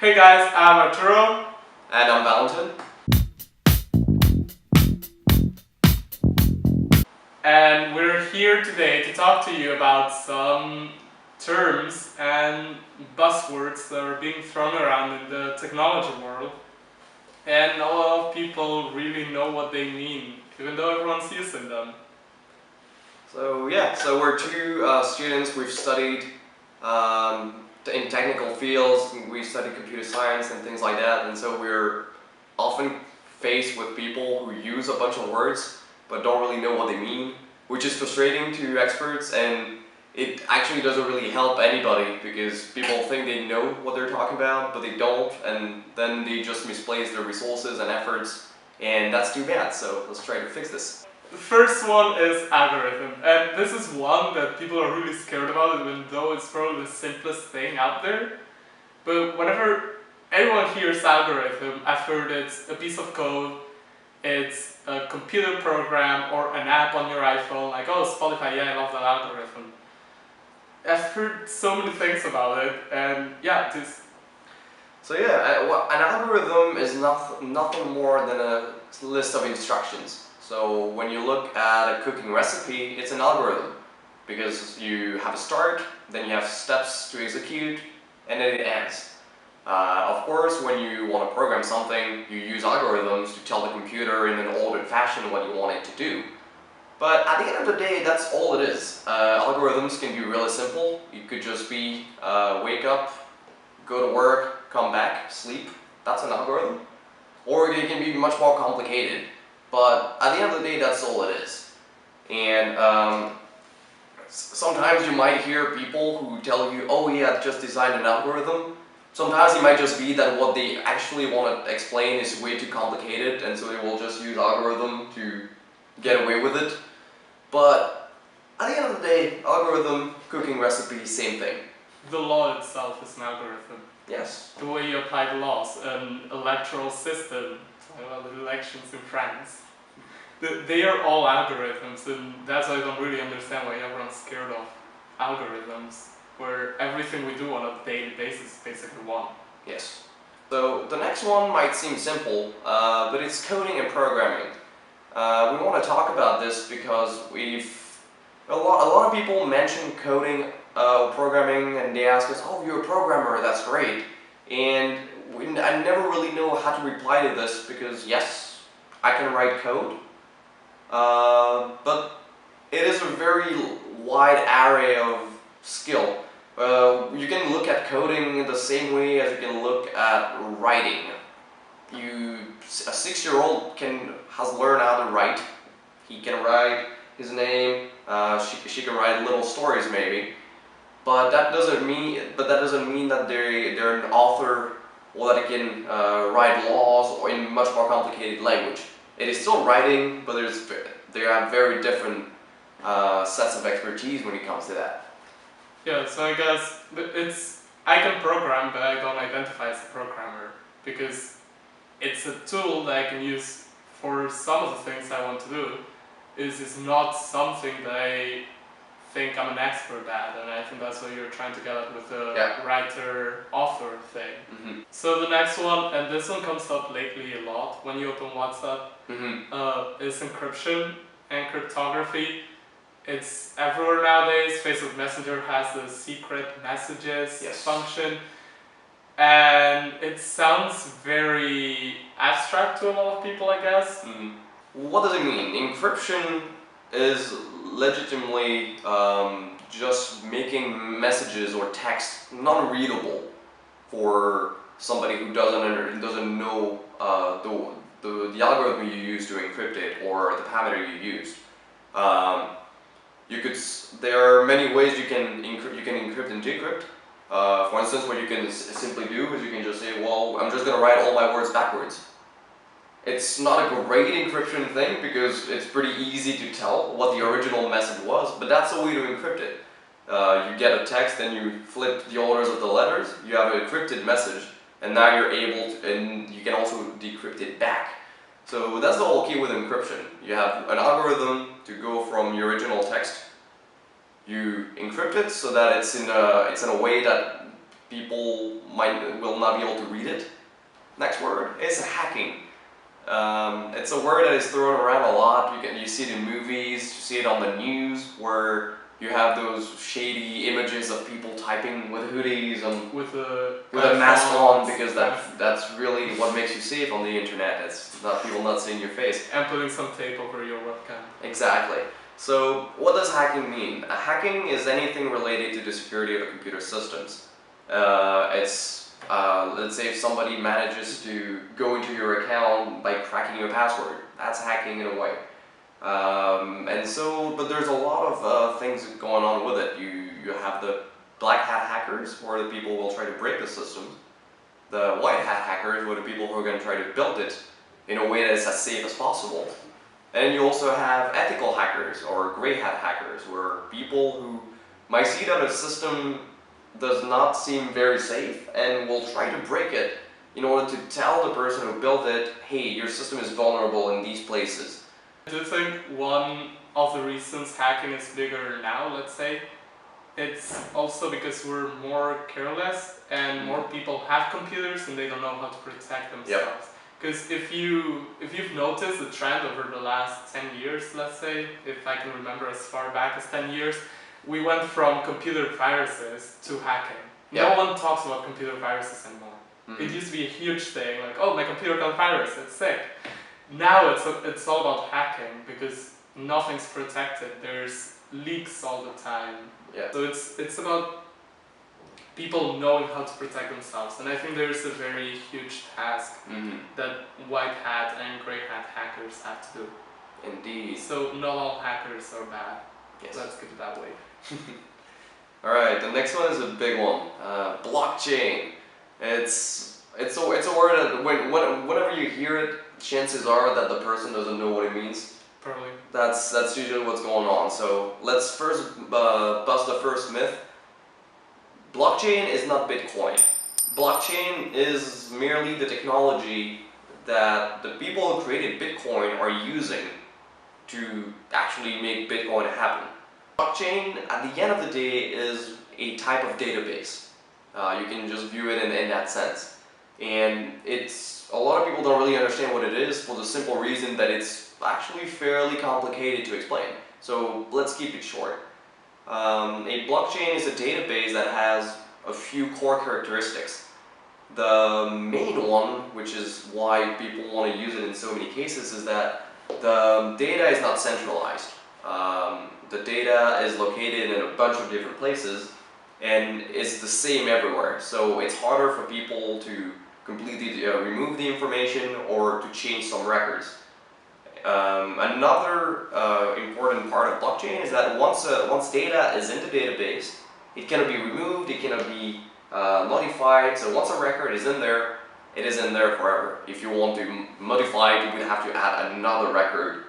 Hey guys, I'm Arturo. And I'm Valentin. And we're here today to talk to you about some terms and buzzwords that are being thrown around in the technology world. And not a lot of people really know what they mean, even though everyone's using them. So we're two students. We've studied in technical fields. We studied computer science and things like that. And so we're often faced with people who use a bunch of words but don't really know what they mean, which is frustrating to experts, and it actually doesn't really help anybody because people think they know what they're talking about, but they don't, and then they just misplace their resources and efforts, and that's too bad. So let's try to fix this. The first one is algorithm, and this is one that people are really scared about, even though it's probably the simplest thing out there. But whenever everyone hears algorithm, I've heard it's a piece of code, it's a computer program or an app on your iPhone, like, oh, Spotify, yeah, I love that algorithm. I've heard so many things about it, and yeah, this. So an algorithm is nothing more than a list of instructions. So when you look at a cooking recipe, it's an algorithm because you have a start, then you have steps to execute, and then it ends. Of course, when you want to program something, you use algorithms to tell the computer in an ordered fashion what you want it to do. But at the end of the day, that's all it is. Algorithms can be really simple. It could just be wake up, go to work, come back, sleep. That's an algorithm. Or it can be much more complicated. But at the end of the day, that's all it is. And sometimes you might hear people who tell you, oh yeah, just design an algorithm. Sometimes it might just be that what they actually want to explain is way too complicated, and so they will just use algorithm to get away with it. But at the end of the day, algorithm, cooking recipe, same thing. The law itself is an algorithm. Yes. The way you apply the laws, an electoral system, the elections in France. They are all algorithms, and that's why I don't really understand why everyone's scared of algorithms, where everything we do on a daily basis is basically one. Yes. So the next one might seem simple, but it's coding and programming. We want to talk about this because a lot of people mention coding, programming, and they ask us, oh, you're a programmer, that's great. And I never really know how to reply to this because yes, I can write code, but it is a very wide array of skill. You can look at coding the same way as you can look at writing. A 6-year-old has learned how to write. He can write his name. She can write little stories maybe, but that doesn't mean that they're an author or that they can write laws or in much more complicated language. It is still writing, but they have very different sets of expertise when it comes to that. Yeah, so I guess I can program, but I don't identify as a programmer because it's a tool that I can use for some of the things I want to do. Is not something that I think I'm an expert at, and I think that's what you're trying to get at with the writer-author thing. Mm-hmm. So the next one, and this one comes up lately a lot when you open WhatsApp, is encryption and cryptography. It's everywhere nowadays. Facebook Messenger has the secret messages function, and it sounds very abstract to a lot of people, I guess. Mm-hmm. What does it mean? Encryption is legitimately just making messages or text non-readable for somebody who doesn't know the algorithm you use to encrypt it or the parameter you used. There are many ways you can encrypt and decrypt. For instance, what you can simply do is you can just say, well, I'm just going to write all my words backwards. It's not a great encryption thing because it's pretty easy to tell what the original message was, but that's a way to encrypt it. You get a text and you flip the orders of the letters, you have an encrypted message, and now you're able to, and you can also decrypt it back. So that's the whole key with encryption. You have an algorithm to go from your original text. You encrypt it so that it's in a way that people will not be able to read it. Next word is hacking. It's a word that is thrown around a lot. You see it in movies, you see it on the news, where you have those shady images of people typing with hoodies and with a mask on, because that's really what makes you safe on the internet. It's not people not seeing your face. And putting some tape over your webcam. Exactly. So what does hacking mean? Hacking is anything related to the security of the computer systems. Let's say if somebody manages to go into your account by cracking your password, that's hacking in a way. But there's a lot of things going on with it. You have the black hat hackers, where the people will try to break the systems. The white hat hackers, where the people who are going to try to build it in a way that is as safe as possible. And then you also have ethical hackers, or gray hat hackers, where people who might see that a system does not seem very safe and will try to break it in order to tell the person who built it, hey, your system is vulnerable in these places. I do think one of the reasons hacking is bigger now, let's say, it's also because we're more careless and more people have computers and they don't know how to protect themselves. Because if you've noticed the trend over the last 10 years, let's say, if I can remember as far back as 10 years, we went from computer viruses to hacking. No one talks about computer viruses anymore. It used to be a huge thing, like, oh, my computer got a virus, it's sick. Now it's all about hacking, because nothing's protected. There's leaks all the time. So it's about people knowing how to protect themselves, and I think there's a very huge task that white hat and gray hat hackers have to do. Indeed. So not all hackers are bad. Let's keep it that way. Alright, the next one is a big one. Blockchain. It's a word that whenever you hear it, chances are that the person doesn't know what it means. Probably. That's usually what's going on. So let's first bust the first myth. Blockchain is not Bitcoin. Blockchain is merely the technology that the people who created Bitcoin are using to actually make Bitcoin happen. Blockchain, at the end of the day, is a type of database. You can just view it in that sense. And a lot of people don't really understand what it is, for the simple reason that it's actually fairly complicated to explain. So let's keep it short. A blockchain is a database that has a few core characteristics. The main one, which is why people want to use it in so many cases, is that the data is not centralized. The data is located in a bunch of different places and it's the same everywhere. So it's harder for people to completely remove the information or to change some records. Another important part of blockchain is that once data is in the database, it cannot be removed, it cannot be modified. So once a record is in there, it is in there forever. If you want to modify it, you would have to add another record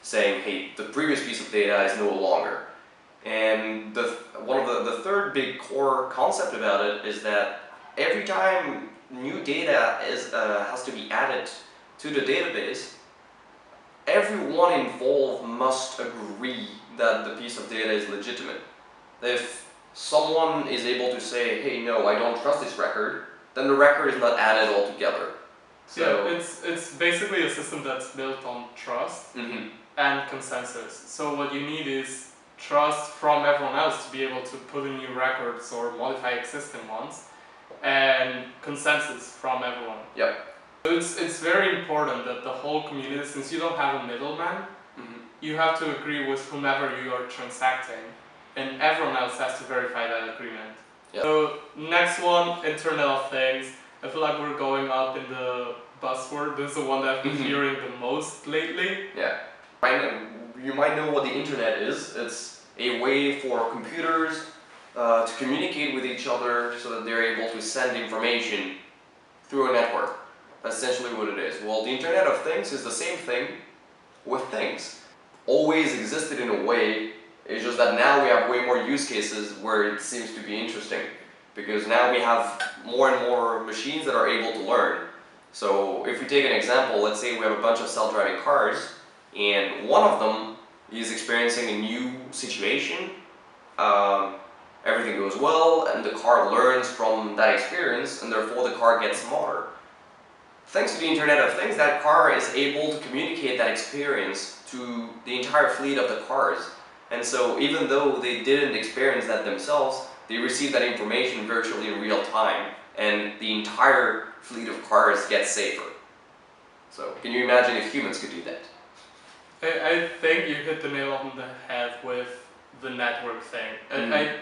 saying, hey, the previous piece of data is no longer. And the third big core concept about it is that every time new data has to be added to the database, everyone involved must agree that the piece of data is legitimate. If someone is able to say, hey, no, I don't trust this record, then the record is not added altogether. So it's basically a system that's built on trust and consensus. So what you need is trust from everyone else to be able to put in new records or modify existing ones, and consensus from everyone. So it's very important that the whole community, since you don't have a middleman, you have to agree with whomever you are transacting, and everyone else has to verify that agreement. So next one, Internet of Things. I feel like we're going up in the buzzword. This is the one that I've been hearing the most lately. You might know what the internet is. It's a way for computers to communicate with each other so that they're able to send information through a network. That's essentially what it is. Well, the Internet of Things is the same thing with things. Always existed in a way, it's just that now we have way more use cases where it seems to be interesting. Because now we have more and more machines that are able to learn. So if we take an example, let's say we have a bunch of self-driving cars, and one of them is experiencing a new situation, and everything goes well and the car learns from that experience and therefore the car gets smarter. Thanks to the Internet of Things, that car is able to communicate that experience to the entire fleet of the cars. And so even though they didn't experience that themselves, they receive that information virtually in real time and the entire fleet of cars gets safer. So can you imagine if humans could do that? I think you hit the nail on the head with the network thing. I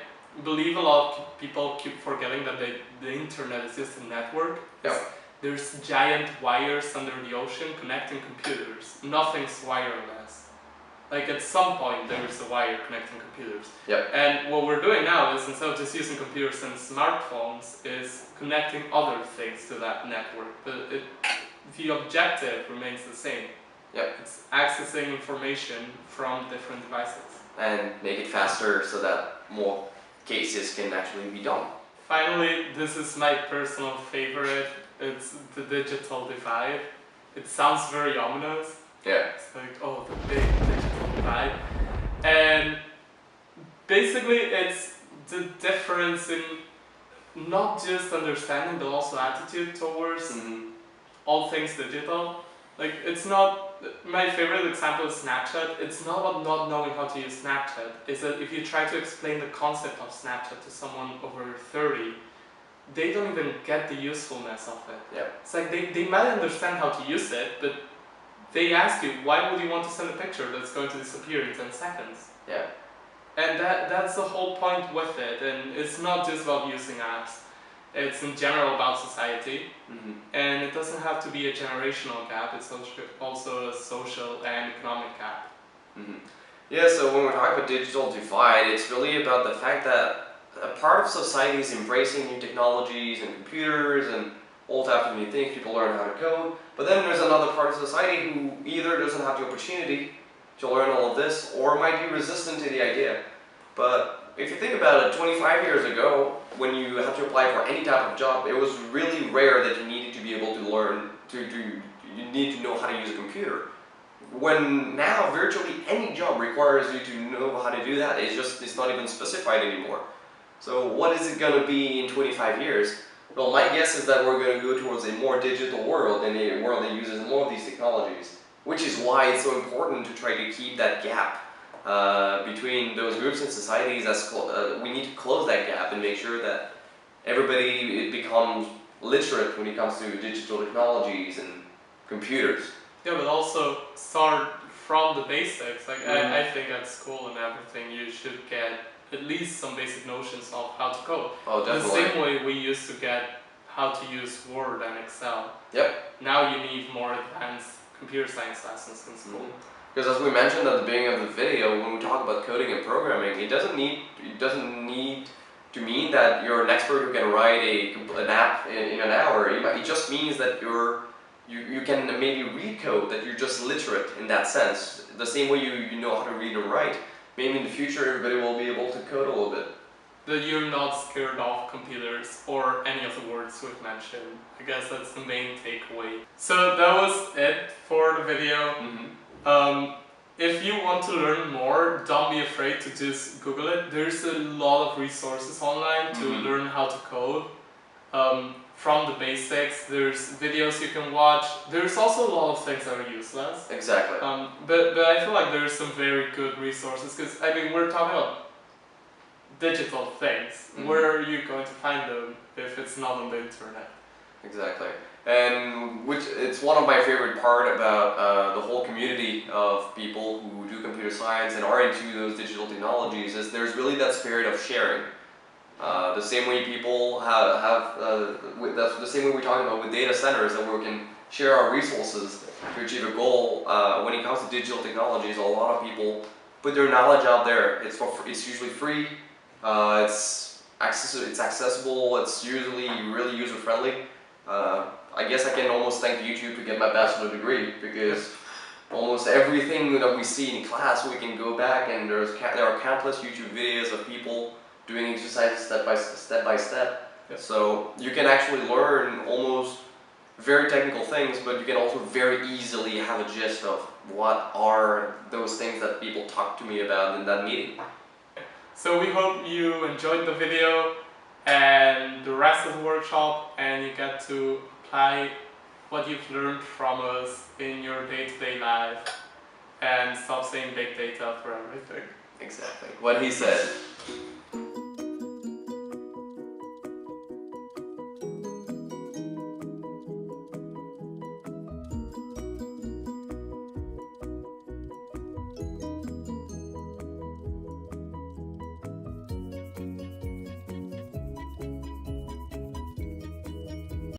believe a lot of people keep forgetting that the internet is just a network. Yeah. There's giant wires under the ocean connecting computers. Nothing's wireless. Like at some point there's a wire connecting computers. Yep. And what we're doing now is, instead of just using computers and smartphones, is connecting other things to that network. The objective remains the same. Yep. It's accessing information from different devices. And make it faster so that more cases can actually be done. Finally, this is my personal favorite. It's the digital divide. It sounds very ominous. Yeah. It's like, oh, the big digital divide. And basically it's the difference in not just understanding but also attitude towards all things digital. Like, it's not, my favorite example is Snapchat. It's not about not knowing how to use Snapchat. It's that if you try to explain the concept of Snapchat to someone over 30, they don't even get the usefulness of it. Yeah. It's like they might understand how to use it, but they ask you, why would you want to send a picture that's going to disappear in 10 seconds? Yeah. And that's the whole point with it. And it's not just about using apps. It's in general about society. And it doesn't have to be a generational gap. It's also a social and economic gap. Yeah, so when we're talking about digital divide, it's really about the fact that a part of society is embracing new technologies and computers and all types of new things. People learn how to code. But then there's another part of society who either doesn't have the opportunity to learn all of this or might be resistant to the idea. But if you think about it, 25 years ago, when you had to apply for any type of job, it was really rare that you needed to be able to learn, you need to know how to use a computer. When now virtually any job requires you to know how to do that, it's not even specified anymore. So what is it going to be in 25 years? Well, my guess is that we're going to go towards a more digital world and a world that uses more of these technologies, which is why it's so important to try to keep that gap between those groups and societies. We need to close that gap and make sure that everybody becomes literate when it comes to digital technologies and computers. Yeah, but also start from the basics. Like I think at school and everything you should get at least some basic notions of how to code. Oh, definitely. The same way we used to get how to use Word and Excel. Yep. Now you need more advanced computer science lessons in school. Because as we mentioned at the beginning of the video, when we talk about coding and programming, it doesn't need to mean that you're an expert who can write an app in an hour. It just means that you can maybe read code, that you're just literate in that sense. The same way you know how to read and write. Maybe in the future everybody will be able to code a little bit. That you're not scared of computers or any of the words we've mentioned. I guess that's the main takeaway. So that was it for the video. If you want to learn more, don't be afraid to just Google it. There's a lot of resources online to learn how to code. From the basics, there's videos you can watch. There's also a lot of things that are useless. Exactly. But I feel like there's some very good resources, because I mean, we're talking about digital things. Where are you going to find them if it's not on the internet? Exactly. And it's one of my favorite part about the whole community of people who do computer science and are into those digital technologies is there's really that spirit of sharing. The same way people that's the same way we're talking about with data centers, that we can share our resources to achieve a goal. When it comes to digital technologies, a lot of people put their knowledge out there. It's usually free. It's accessible. It's usually really user friendly. I guess I can almost thank YouTube to get my bachelor degree, because almost everything that we see in class we can go back and there are countless YouTube videos of people doing exercises step by step. Yep. So you can actually learn almost very technical things, but you can also very easily have a gist of what are those things that people talk to me about in that meeting. So we hope you enjoyed the video and the rest of the workshop, and you get to apply what you've learned from us in your day-to-day life and stop saying big data for everything. Exactly. What he said.